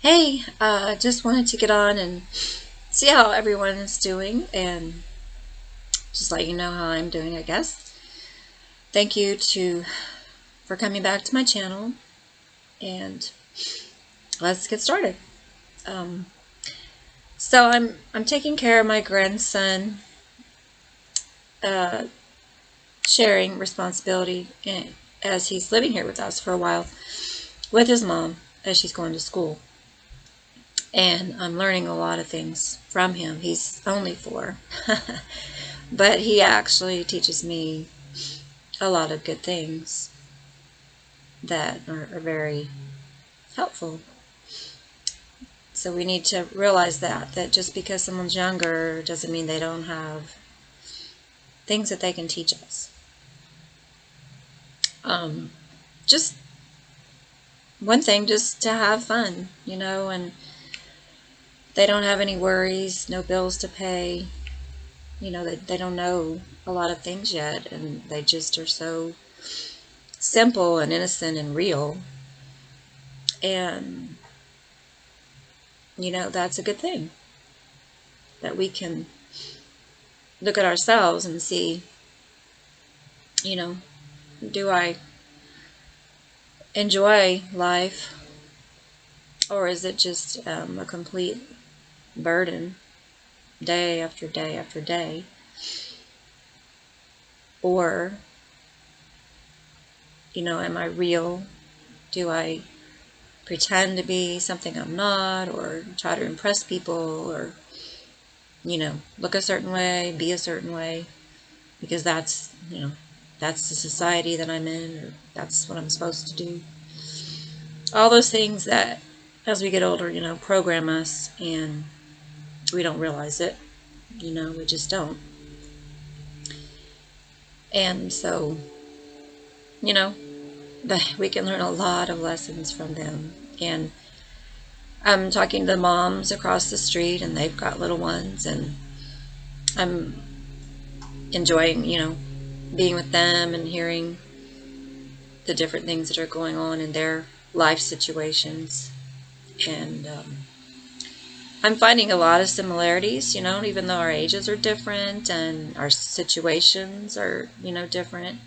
Hey, just wanted to get on and see how everyone is doing and just let you know how I'm doing, I guess. Thank you for coming back to my channel and let's get started. Um, so I'm taking care of my grandson, uh, sharing responsibility as he's living here with us for a while with his mom as she's going to school. And I'm learning a lot of things from him. He's only 4. But he actually teaches me a lot of good things that are very helpful. So we need to realize that just because someone's younger doesn't mean they don't have things that they can teach us. Just one thing, just to have fun, and they don't have any worries, no bills to pay. They don't know a lot of things yet, and they just are so simple and innocent and real. And, that's a good thing, that we can look at ourselves and see, do I enjoy life, or is it just a complete burden day after day after day? Or, am I real? Do I pretend to be something I'm not, or try to impress people, or, look a certain way, be a certain way, because that's the society that I'm in, or that's what I'm supposed to do. All those things that, as we get older, program us, and we don't realize it. We just don't. And so, we can learn a lot of lessons from them. And I'm talking to moms across the street, and they've got little ones, and I'm enjoying, being with them and hearing the different things that are going on in their life situations. And I'm finding a lot of similarities, even though our ages are different and our situations are, different.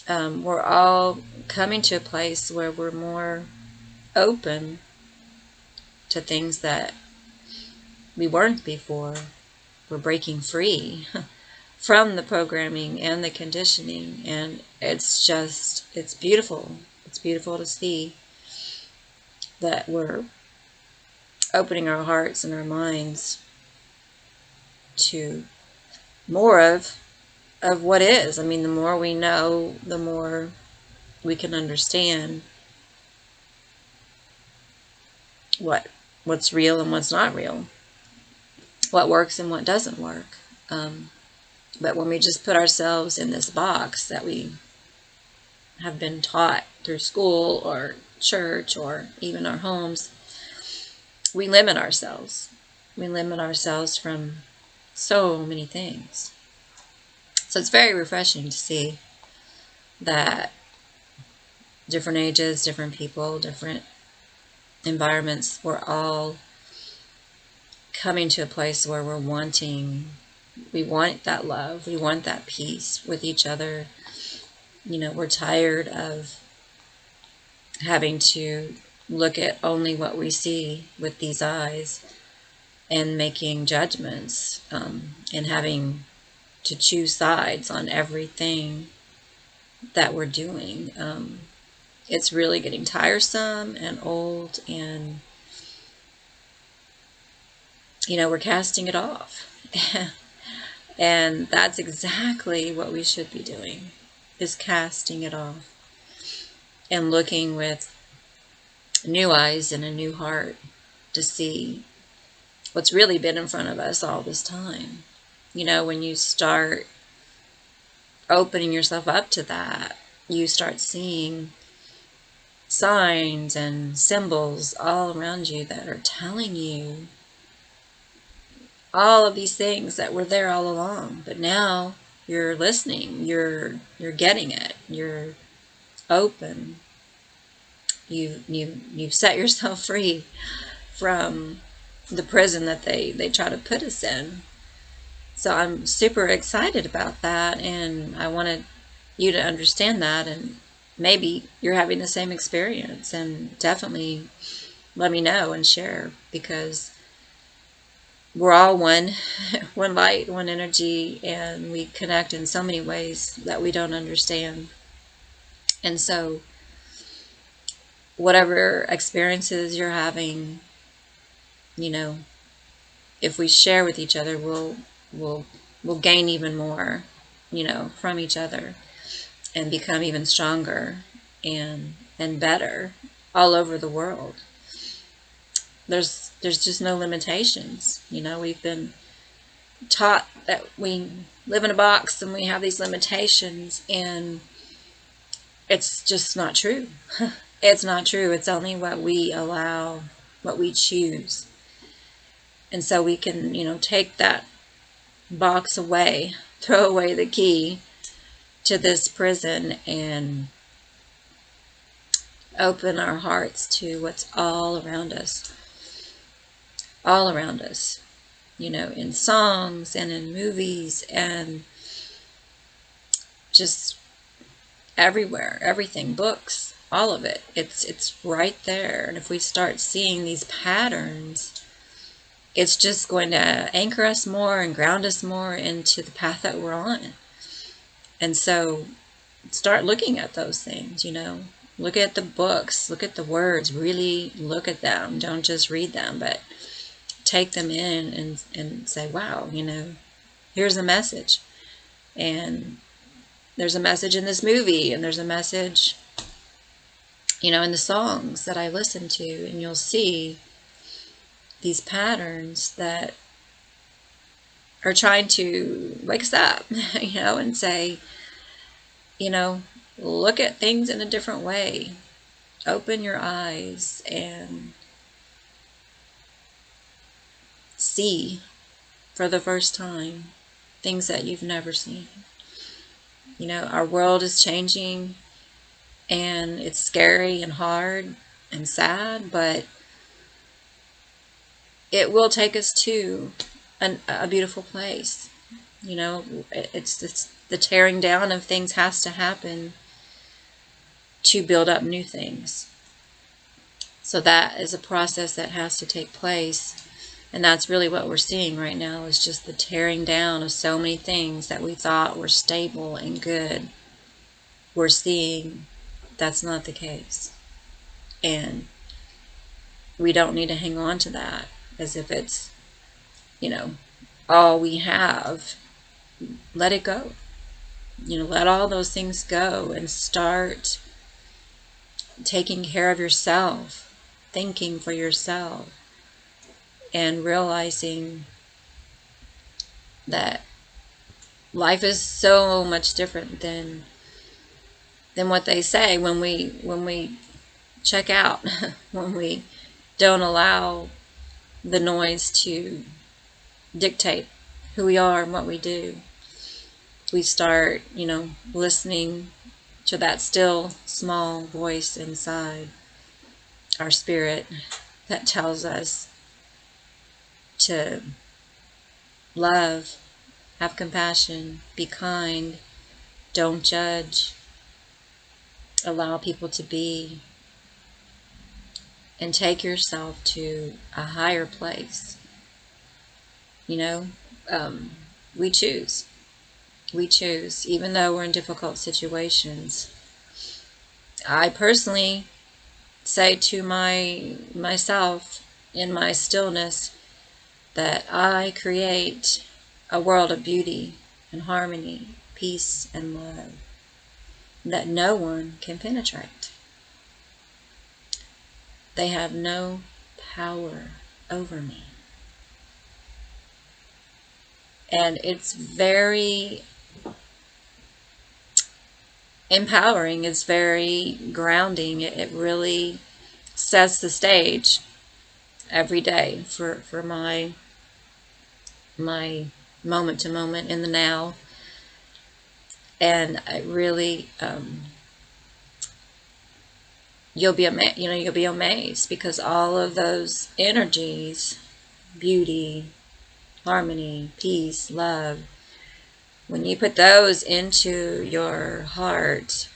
We're all coming to a place where we're more open to things that we weren't before. We're breaking free from the programming and the conditioning, and it's beautiful. It's beautiful to see that we're opening our hearts and our minds to more of what is. I mean, the more we know, the more we can understand what's real and what's not real, what works and what doesn't work. But when we just put ourselves in this box that we have been taught through school or church or even our homes, we limit ourselves. We limit ourselves from so many things. So it's very refreshing to see that different ages, different people, different environments, we're all coming to a place where we want that love, we want that peace with each other. We're tired of having to look at only what we see with these eyes and making judgments, and having to choose sides on everything that we're doing. It's really getting tiresome and old, and we're casting it off. And that's exactly what we should be doing, is casting it off and looking with new eyes and a new heart to see what's really been in front of us all this time. When you start opening yourself up to that, you start seeing signs and symbols all around you that are telling you all of these things that were there all along. But now you're listening, you're getting it, you're open. you've set yourself free from the prison that they try to put us in. So I'm super excited about that, and I wanted you to understand that, and maybe you're having the same experience, and definitely let me know and share, because we're all one, one light, one energy, and we connect in so many ways that we don't understand. And so whatever experiences you're having, you know, if we share with each other, we'll we'll gain even more, from each other, and become even stronger and better all over the world. There's just no limitations. We've been taught that we live in a box and we have these limitations, and it's just not true. It's not true. It's only what we allow, what we choose. And so we can, take that box away, throw away the key to this prison, and open our hearts to what's all around us. All around us. In songs and in movies and just everywhere, everything, books, all of it. It's right there. And if we start seeing these patterns, it's just going to anchor us more and ground us more into the path that we're on. And so start looking at those things, Look at the books, look at the words, really look at them. Don't just read them, but take them in and say, wow, here's a message. And there's a message in this movie, and there's a message, in the songs that I listen to, and you'll see these patterns that are trying to wake us up, and say, look at things in a different way. Open your eyes and see for the first time things that you've never seen. Our world is changing, and it's scary and hard and sad, but it will take us to a beautiful place. It's the tearing down of things has to happen to build up new things. So that is a process that has to take place. And that's really what we're seeing right now, is just the tearing down of so many things that we thought were stable and good. We're seeing that's not the case. And we don't need to hang on to that as if it's, all we have. Let it go. Let all those things go and start taking care of yourself, thinking for yourself, and realizing that life is so much different than what they say when we check out, when we don't allow the noise to dictate who we are and what we do. We start, listening to that still small voice inside our spirit that tells us to love, have compassion, be kind, don't judge, allow people to be, and take yourself to a higher place. We choose. We choose, even though we're in difficult situations. I personally say to myself in my stillness that I create a world of beauty and harmony, peace and love that no one can penetrate. They have no power over me. And it's very empowering. It's very grounding. It really sets the stage every day for my moment to moment in the now. And I really you'll be you'll be amazed, because all of those energies, beauty, harmony, peace, love, when you put those into your heart,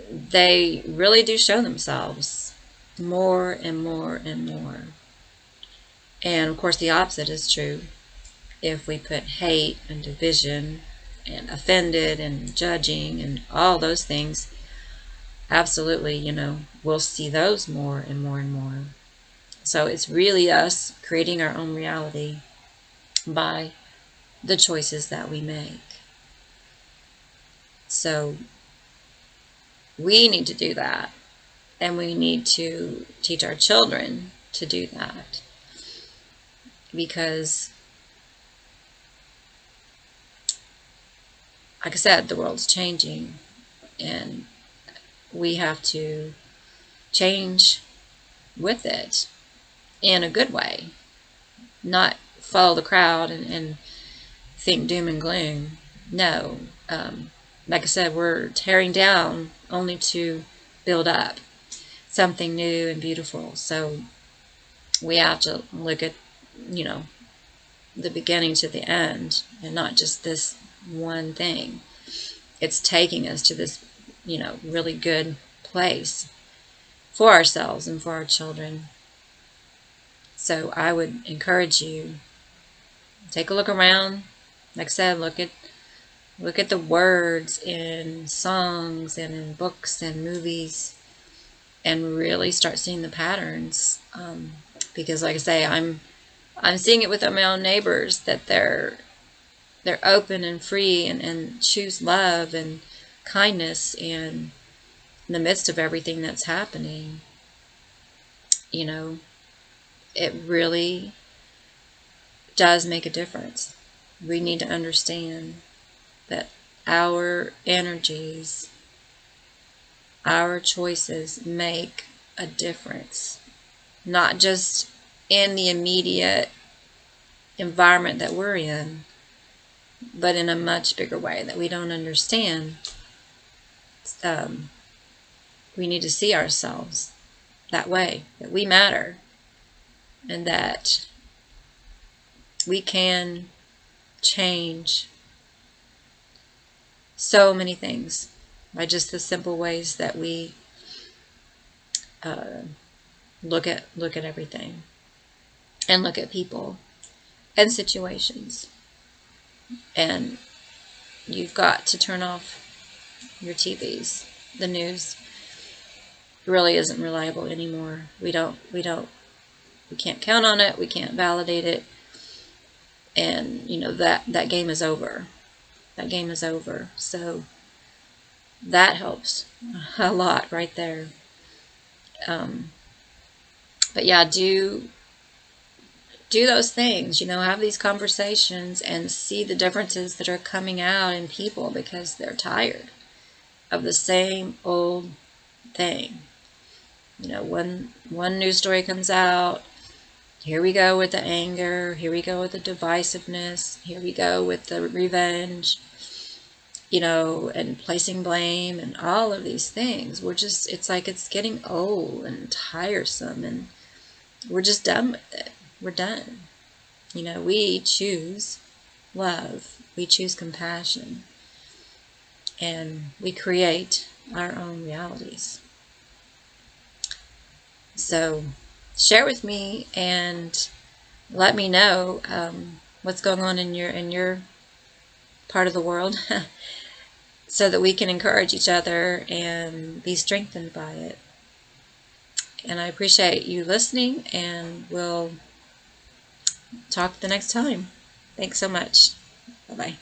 they really do show themselves more and more and more. And of course the opposite is true. If we put hate and division and offended and judging and all those things, absolutely, we'll see those more and more and more. So it's really us creating our own reality by the choices that we make. So we need to do that, and we need to teach our children to do that, because, like I said, the world's changing, and we have to change with it in a good way, not follow the crowd and think doom and gloom. No, like I said, we're tearing down only to build up something new and beautiful. So we have to look at, the beginning to the end, and not just this one thing. It's taking us to this, really good place for ourselves and for our children. So I would encourage you, take a look around. Like I said, look at the words in songs and in books and movies, and really start seeing the patterns. Because, like I say, I'm seeing it with my own neighbors, that they're open and free and choose love and kindness, and in the midst of everything that's happening, it really does make a difference. We need to understand that our energies, our choices make a difference, not just in the immediate environment that we're in, but in a much bigger way that we don't understand. We need to see ourselves that way, that we matter, and that we can change so many things by just the simple ways that we look at everything, and look at people and situations. And you've got to turn off your TVs. The news really isn't reliable anymore. We can't count on it. We can't validate it. And that game is over. That game is over. So that helps a lot right there. But yeah, do those things, have these conversations and see the differences that are coming out in people, because they're tired of the same old thing. When one news story comes out, here we go with the anger, here we go with the divisiveness, here we go with the revenge, and placing blame and all of these things. It's like it's getting old and tiresome, and we're just done with it. We're done. We choose love, we choose compassion, and we create our own realities. So share with me and let me know what's going on in your part of the world, so that we can encourage each other and be strengthened by it. And I appreciate you listening, and we'll talk the next time. Thanks so much. Bye-bye.